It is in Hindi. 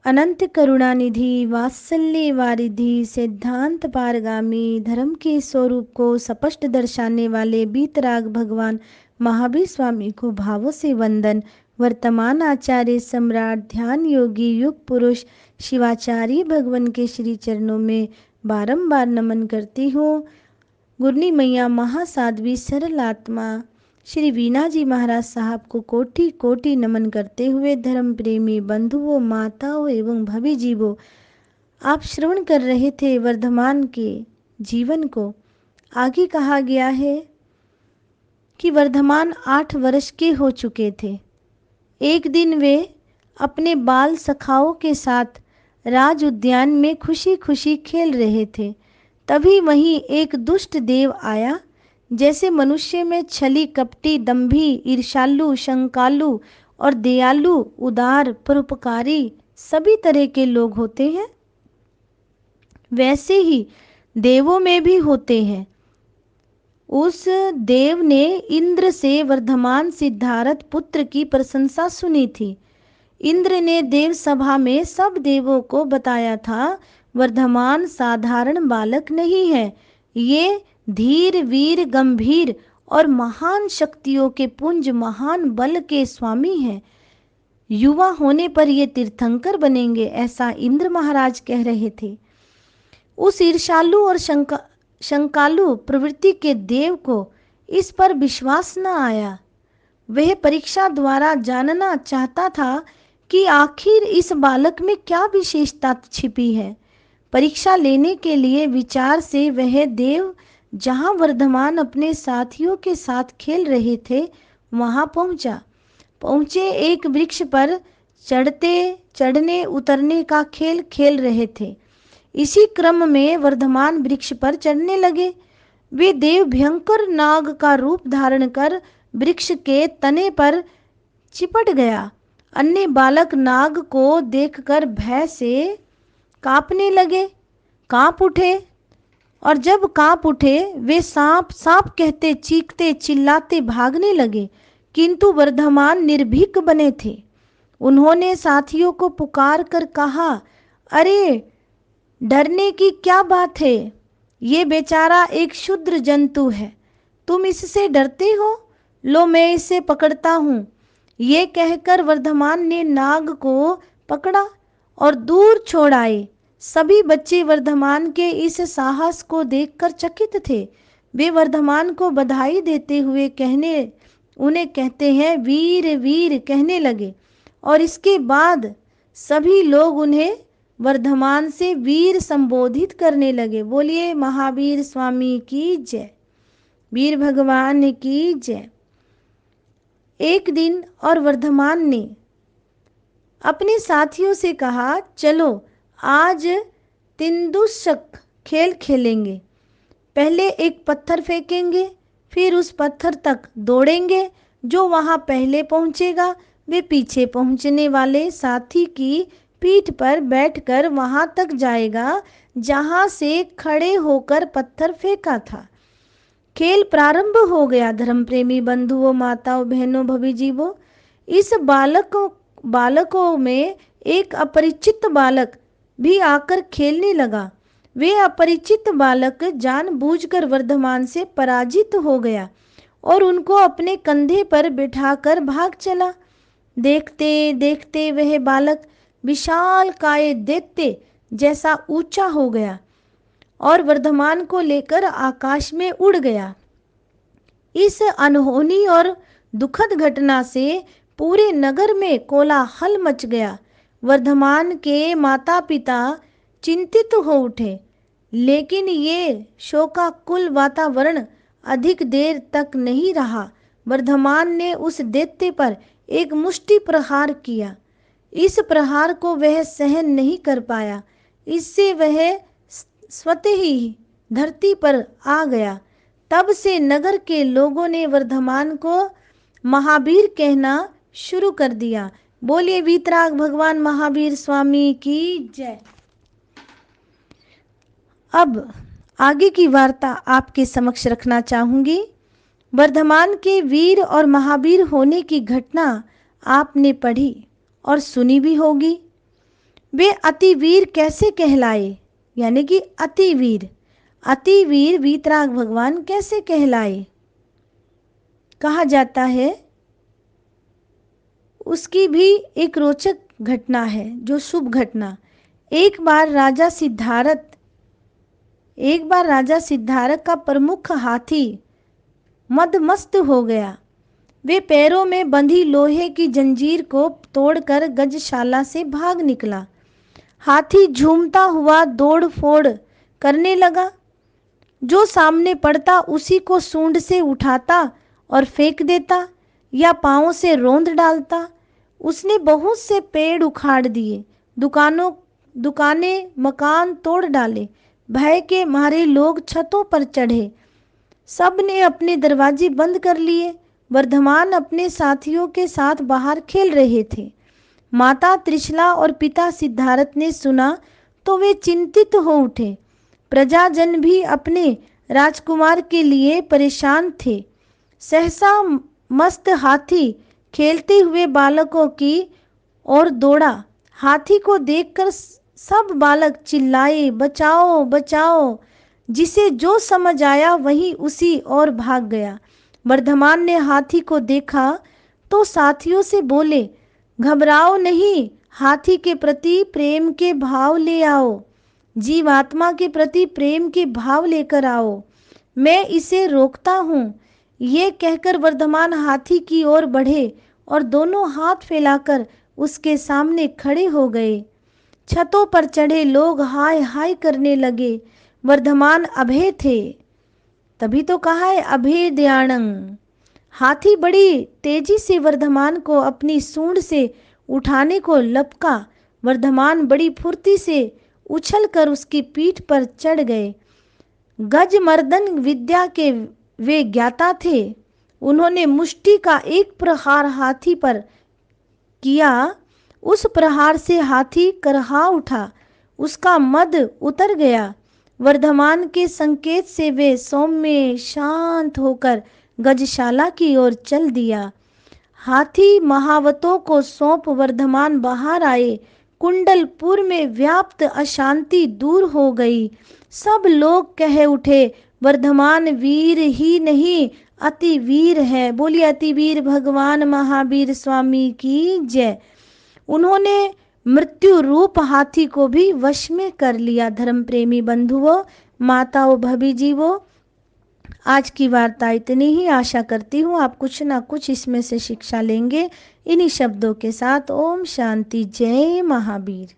अनंत करुणानिधि वात्सल्य वारिधि सिद्धांत पारगामी धर्म के स्वरूप को स्पष्ट दर्शाने वाले बीतराग भगवान महावीर स्वामी को भावों से वंदन। वर्तमान आचार्य सम्राट ध्यान योगी युग पुरुष शिवाचार्य भगवान के श्री चरणों में बारंबार नमन करती हूँ। गुरनी मैया महासाध्वी सरल आत्मा श्री वीणा जी महाराज साहब को कोटि कोटि नमन करते हुए धर्म प्रेमी बंधुओं, माताओं एवं भवी जीवों, आप श्रवण कर रहे थे वर्धमान के जीवन को। आगे कहा गया है कि वर्धमान 8 वर्ष के हो चुके थे। एक दिन वे अपने बाल सखाओं के साथ राज उद्यान में खुशी खुशी खेल रहे थे। तभी वहीं एक दुष्ट देव आया। जैसे मनुष्य में छली, कपटी, दंभी, ईर्ष्यालु, शंकालु और दयालु, उदार, परोपकारी सभी तरह के लोग होते हैं, वैसे ही देवों में भी होते हैं। उस देव ने इंद्र से वर्धमान सिद्धार्थ पुत्र की प्रशंसा सुनी थी। इंद्र ने देव सभा में सब देवों को बताया था, वर्धमान साधारण बालक नहीं है, ये धीर, वीर, गंभीर और महान शक्तियों के पुंज, महान बल के स्वामी हैं। युवा होने पर ये तीर्थंकर बनेंगे, ऐसा इंद्र महाराज कह रहे थे। उस ईर्ष्यालु और शंकालु प्रवृत्ति के देव को इस पर विश्वास न आया। वह परीक्षा द्वारा जानना चाहता था कि आखिर इस बालक में क्या विशेषता छिपी है। परीक्षा लेने के लिए विचार से वह देव जहां वर्धमान अपने साथियों के साथ खेल रहे थे वहां पहुंचे एक वृक्ष पर चढ़ने उतरने का खेल खेल रहे थे। इसी क्रम में वर्धमान वृक्ष पर चढ़ने लगे। वे देव भयंकर नाग का रूप धारण कर वृक्ष के तने पर चिपट गया। अन्य बालक नाग को देखकर भय से कांपने लगे, कांप उठे, और जब कांप उठे वे सांप सांप कहते, चीखते, चिल्लाते भागने लगे। किंतु वर्धमान निर्भीक बने थे। उन्होंने साथियों को पुकार कर कहा, अरे डरने की क्या बात है, ये बेचारा एक क्षुद्र जंतु है, तुम इससे डरते हो? लो मैं इसे पकड़ता हूँ। ये कहकर वर्धमान ने नाग को पकड़ा और दूर छोड़ आए। सभी बच्चे वर्धमान के इस साहस को देखकर चकित थे। वे वर्धमान को बधाई देते हुए उन्हें कहते हैं वीर वीर कहने लगे, और इसके बाद सभी लोग उन्हें वर्धमान से वीर संबोधित करने लगे। बोलिए महावीर स्वामी की जय, वीर भगवान की जय। एक दिन और वर्धमान ने अपने साथियों से कहा, चलो आज तिंदुशक खेल खेलेंगे। पहले एक पत्थर फेंकेंगे, फिर उस पत्थर तक दौड़ेंगे। जो वहां पहले पहुंचेगा वे पीछे पहुंचने वाले साथी की पीठ पर बैठकर वहां तक जाएगा जहां से खड़े होकर पत्थर फेंका था। खेल प्रारंभ हो गया। धर्म प्रेमी बंधुओं, माताओं, बहनों, भवी जीवों, इस बालकों में एक अपरिचित बालक भी आकर खेलने लगा। वे अपरिचित बालक जानबूझकर वर्धमान से पराजित हो गया और उनको अपने कंधे पर बिठाकर भाग चला। देखते देखते वह बालक विशाल काय दैत्य जैसा ऊंचा हो गया और वर्धमान को लेकर आकाश में उड़ गया। इस अनहोनी और दुखद घटना से पूरे नगर में कोलाहल मच गया। वर्धमान के माता पिता चिंतित हो उठे, लेकिन ये शोकाकुल वातावरण अधिक देर तक नहीं रहा। वर्धमान ने उस दैत्य पर एक मुष्टि प्रहार किया। इस प्रहार को वह सहन नहीं कर पाया। इससे वह स्वतः ही धरती पर आ गया। तब से नगर के लोगों ने वर्धमान को महावीर कहना शुरू कर दिया। बोलिए वीतराग भगवान महावीर स्वामी की जय। अब आगे की वार्ता आपके समक्ष रखना चाहूंगी। वर्धमान के वीर और महावीर होने की घटना आपने पढ़ी और सुनी भी होगी। वे अतिवीर कैसे कहलाए, यानी कि अतिवीर, अतिवीर वीतराग भगवान कैसे कहलाए, कहा जाता है। उसकी भी एक रोचक घटना है, जो शुभ घटना। एक बार राजा सिद्धारथ का प्रमुख हाथी मदमस्त हो गया। वे पैरों में बंधी लोहे की जंजीर को तोड़कर गजशाला से भाग निकला। हाथी झूमता हुआ दौड़ फोड़ करने लगा। जो सामने पड़ता उसी को सूंड से उठाता और फेंक देता या पांवों से रौंद डालता। उसने बहुत से पेड़ उखाड़ दिए, दुकानें मकान तोड़ डाले। भय के मारे लोग छतों पर चढ़े। सब ने अपने दरवाजे बंद कर लिए। वर्धमान अपने साथियों के साथ बाहर खेल रहे थे। माता त्रिशला और पिता सिद्धार्थ ने सुना तो वे चिंतित हो उठे। प्रजाजन भी अपने राजकुमार के लिए परेशान थे। सहसा मस्त हाथी खेलते हुए बालकों की ओर दौड़ा। हाथी को देखकर सब बालक चिल्लाए, बचाओ बचाओ। जिसे जो समझ आया वही उसी ओर भाग गया। वर्धमान ने हाथी को देखा तो साथियों से बोले, घबराओ नहीं, हाथी के प्रति प्रेम के भाव ले आओ, जीवात्मा के प्रति प्रेम के भाव लेकर आओ, मैं इसे रोकता हूँ। ये कहकर वर्धमान हाथी की ओर बढ़े और दोनों हाथ फैलाकर उसके सामने खड़े हो गए। छतों पर चढ़े लोग हाय हाय करने लगे। वर्धमान अभय थे, तभी तो कहा है अभय दयाणंग। हाथी बड़ी तेजी से वर्धमान को अपनी सूंड से उठाने को लपका। वर्धमान बड़ी फुर्ती से उछलकर उसकी पीठ पर चढ़ गए। गजमर्दन विद्या के वे ज्ञाता थे। उन्होंने मुष्टि का एक प्रहार हाथी पर किया। उस प्रहार से हाथी करहा उठा, उसका मद उतर गया। वर्धमान के संकेत से वे सौम्य शांत होकर गजशाला की ओर चल दिया। हाथी महावतों को सौंप वर्धमान बाहर आए। कुंडलपुर में व्याप्त अशांति दूर हो गई। सब लोग कह उठे, वर्धमान वीर ही नहीं अति वीर है। बोलिए अति वीर भगवान महावीर स्वामी की जय। उन्होंने मृत्यु रूप हाथी को भी वश में कर लिया। धर्म प्रेमी बंधुओं, माताओं, भभी जीवों, आज की वार्ता इतनी ही। आशा करती हूँ आप कुछ ना कुछ इसमें से शिक्षा लेंगे। इन्हीं शब्दों के साथ ओम शांति, जय महावीर।